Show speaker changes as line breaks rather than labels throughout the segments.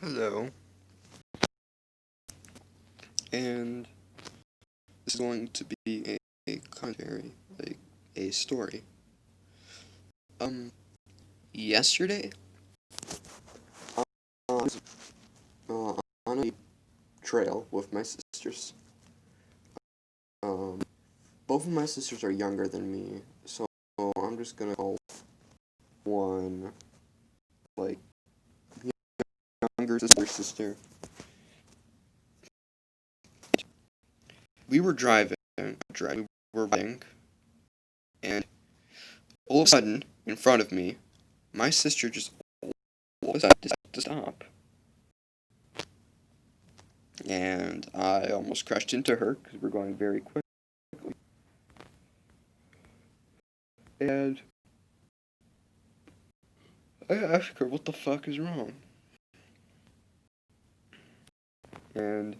Hello, and this is going to be a commentary, like a story. Um, Yesterday, I was on a trail with my sisters. Um, both of my sisters are younger than me, so I'm just gonna call one like younger sister. We were we were riding, and all of a sudden, in front of me, my sister just decided to stop. And I almost crashed into her because we're going very quickly. And I asked her what the fuck is wrong. And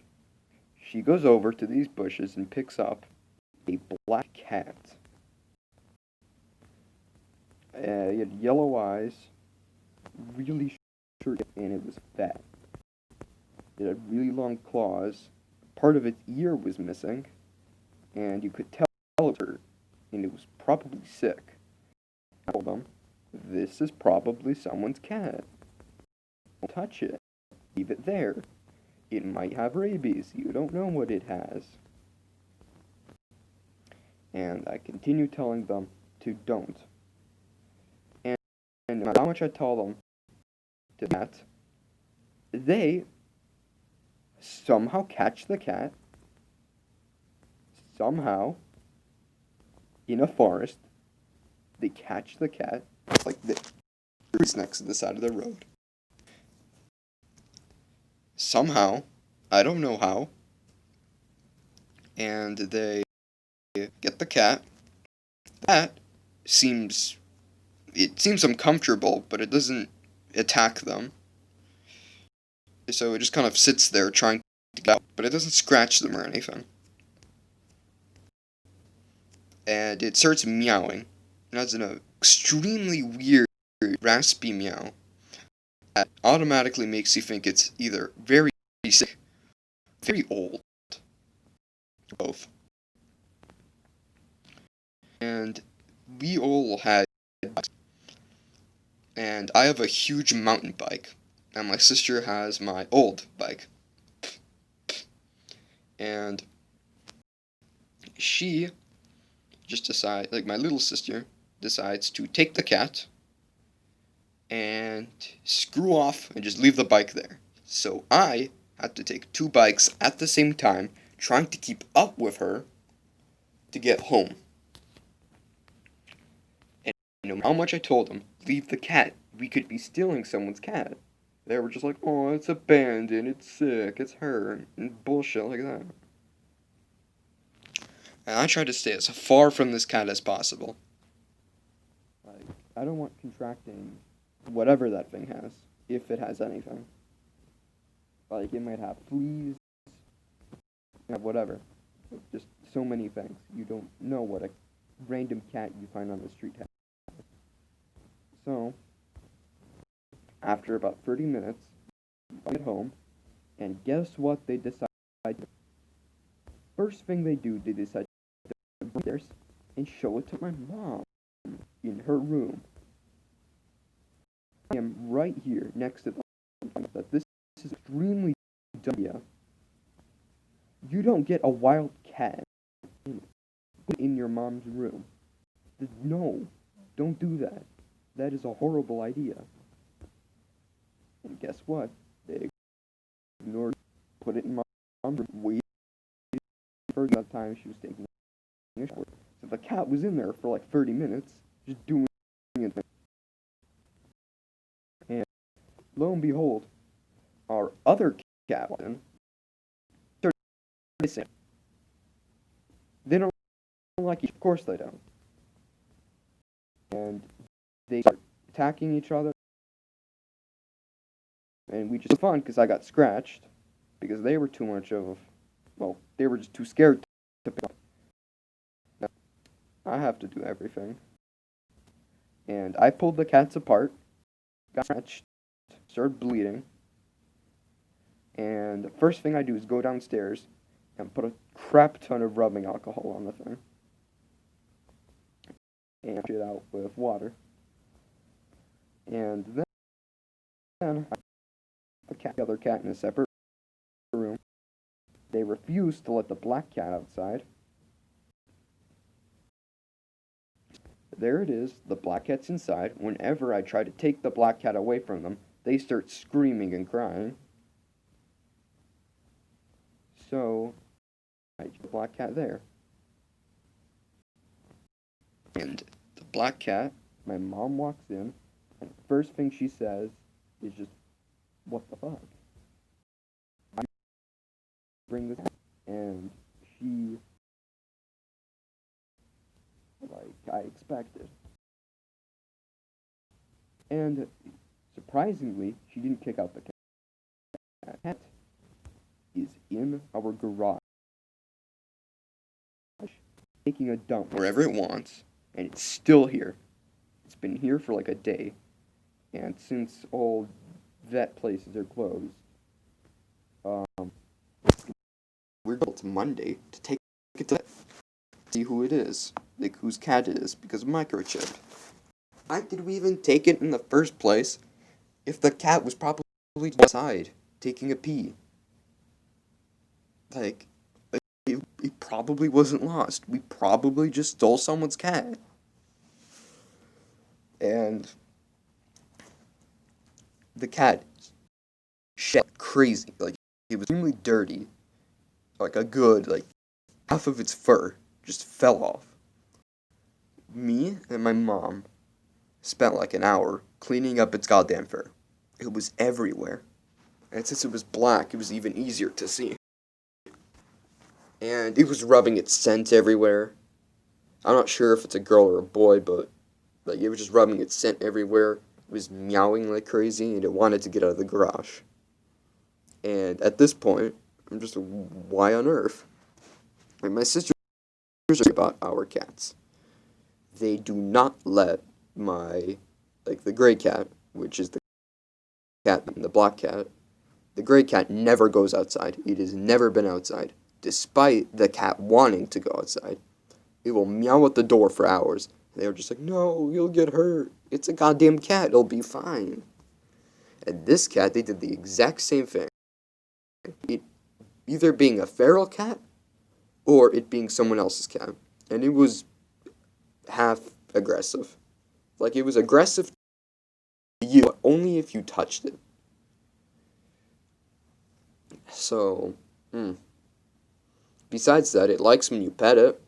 she goes over to these bushes and picks up a black cat. It had yellow eyes, really short, and it was fat. It had really long claws. Part of its ear was missing, and you could tell it was hurt, and it was probably sick. I told them, this is probably someone's cat. Don't touch it. Leave it there. It might have rabies. You don't know what it has. And I continue telling them to don't. And no matter how much I tell them to that, they somehow catch the cat. Somehow, in a forest, they catch the cat. Like it's next to the side of the road. Somehow, I don't know how, and they get the cat. That seems it seems uncomfortable, but it doesn't attack them. So it just kind of sits there trying to get out, but it doesn't scratch them or anything. And it starts meowing. It has an extremely weird, raspy meow that automatically makes you think it's either very sick, very old, both. And we all had bikes. And I have a huge mountain bike, and my sister has my old bike. And she just decides, like my little sister, decides to take the cat and screw off and just leave the bike there. So I had to take two bikes at the same time, trying to keep up with her to get home. And no matter how much I told them, leave the cat, we could be stealing someone's cat. They were just like, oh, it's abandoned, it's sick, it's hurt, and bullshit like that. And I tried to stay as far from this cat as possible. Like, I don't want contracting whatever that thing has, if it has anything. Like, it might have fleas, have whatever. Just so many things. You don't know what a random cat you find on the street has. So, after about 30 minutes, I get home, and guess what they decide to do? First thing they do, they decide to go upstairs and show it to my mom in her room. I am right here next to them. That this is extremely dumb idea. You don't get a wild cat in your mom's room. No, don't do that. That is a horrible idea. And guess what? They ignored, put it in my mom's room, waited for that time she was taking a shower. So the cat was in there for like 30 minutes, just doing it. And lo and behold, our other cat started missing. They don't like each other. Of course they don't. And they start attacking each other. And we just had fun because I got scratched. Because they were too much of, well, they were just too scared to pick up. Now, I have to do everything. And I pulled the cats apart, got scratched, started bleeding. And the first thing I do is go downstairs and put a crap ton of rubbing alcohol on the thing. And wash it out with water. And then I put the other cat in a separate room. They refuse to let the black cat outside. There it is, the black cat's inside. Whenever I try to take the black cat away from them, they start screaming and crying. So, I keep the black cat there. And the black cat, my mom walks in, and the first thing she says is just, "What the fuck?" I bring this, and she, like I expected. And surprisingly, she didn't kick out the cat. The cat is in our garage, taking a dump wherever it wants, and it's still here. It's been here for like a day, and since all vet places are closed, we're going to Monday to take it to see who it is, like whose cat it is, because microchipped. Why did we even take it in the first place if the cat was probably outside taking a pee? Like, it probably wasn't lost. We probably just stole someone's cat. And the cat shed crazy. Like, it was extremely dirty. Like, like, half of its fur just fell off. Me and my mom spent like an hour cleaning up its goddamn fur. It was everywhere. And since it was black, it was even easier to see. And it was rubbing its scent everywhere. I'm not sure if it's a girl or a boy, but like it was just rubbing its scent everywhere. It was meowing like crazy, and it wanted to get out of the garage. And at this point, I'm just, why on earth? And my sister's about our cats. They do not let the gray cat, which is the cat and the black cat, the gray cat never goes outside. It has never been outside. Despite the cat wanting to go outside, it will meow at the door for hours. And they were just like, "No, you'll get hurt. It's a goddamn cat. It'll be fine." And this cat, they did the exact same thing. It either being a feral cat or it being someone else's cat. And it was half aggressive. Like, it was aggressive to you, but only if you touched it. So, besides that, it likes when you pet it,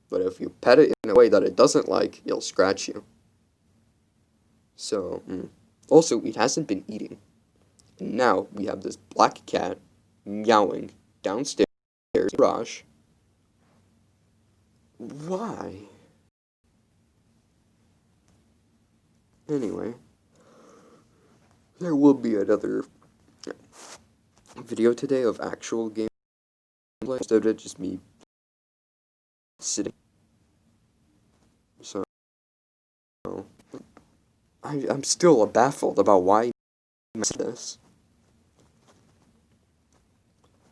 but if you pet it in a way that it doesn't like, it'll scratch you. So, also, it hasn't been eating. And now, we have this black cat meowing downstairs in the garage. Why? Anyway, there will be another video today of actual gameplay instead of just me sitting. So, I'm still baffled about why I did this.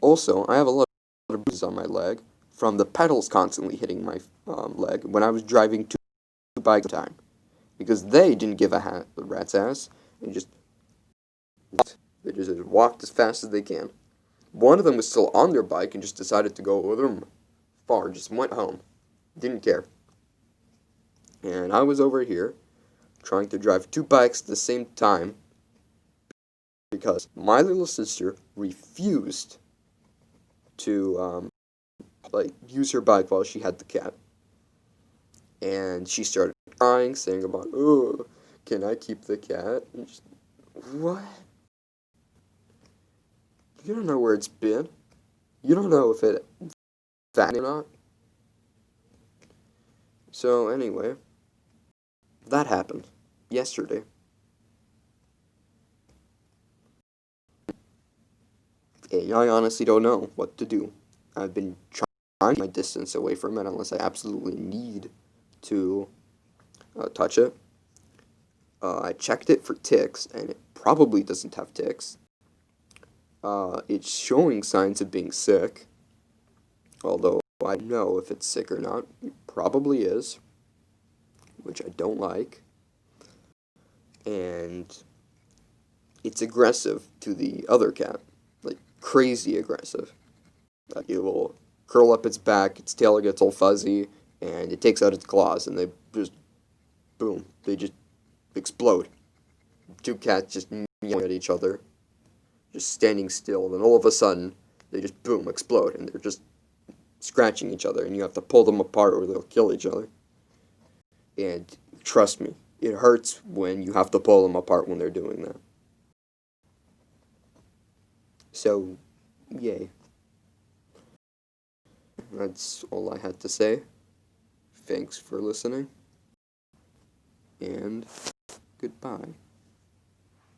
Also, I have a lot of bruises on my leg from the pedals constantly hitting my leg when I was driving two bikes at a time. Because they didn't give a rat's ass. They just walked as fast as they can. One of them was still on their bike and just decided to go over far, just went home. Didn't care. And I was over here trying to drive two bikes at the same time because my little sister refused to use her bike while she had the cat. And she started crying, saying about, "Oh, can I keep the cat?" And just, what? You don't know where it's been. You don't know if it's fat or not. So anyway, that happened yesterday. And I honestly don't know what to do. I've been trying to keep my distance away from it unless I absolutely need to touch it. I checked it for ticks, and it probably doesn't have ticks. It's showing signs of being sick, although I don't know if it's sick or not. It probably is, which I don't like. And it's aggressive to the other cat, like crazy aggressive. It will curl up its back, its tail gets all fuzzy, and it takes out its claws, and they just, boom, they just explode. Two cats just yelling at each other, just standing still, and then all of a sudden, they just, boom, explode, and they're just scratching each other, and you have to pull them apart or they'll kill each other. And trust me, it hurts when you have to pull them apart when they're doing that. So, yay. That's all I had to say. Thanks for listening, and goodbye.